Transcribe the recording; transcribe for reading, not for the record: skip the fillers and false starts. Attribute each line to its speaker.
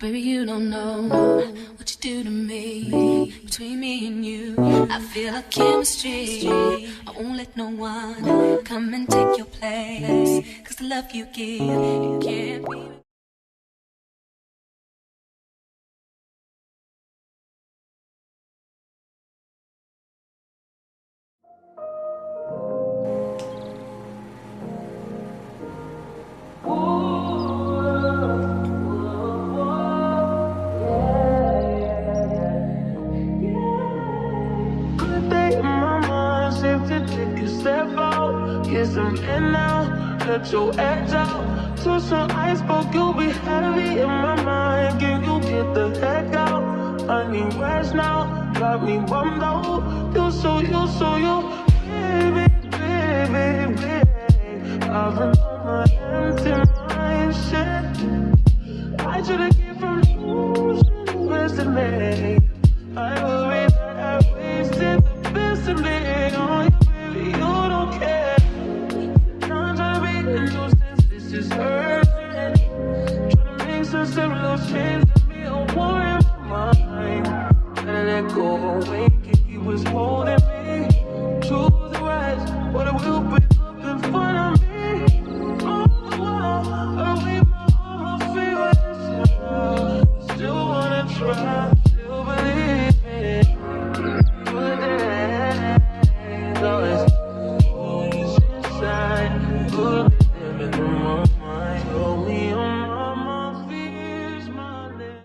Speaker 1: Baby, you don't know what you do to me. Between me and you, I feel a chemistry. I won't let no one come and take your place. Cause the love you give, it can't be.
Speaker 2: Get some air now, let your edge out. To some iceberg, you'll be heavy in my mind. Can you get the heck out? I need rest now, got me bummed out. You baby, baby, baby. I've been on my empty mind, shit. I should've came from losing yesterday. I worry that I wasted the best of me on you, baby, you don't care. I'm trying to be a nuisance, this is urgent. Trying to make sense of those chains that me a war in my mind. Gotta let go, wake he was holding me. Choose the right, but it will break up in front of me. All the while, I leave my favorite. Still wanna try, still believe it. Good days, always inside. Good living in my mind. Hold me on my fears, my name.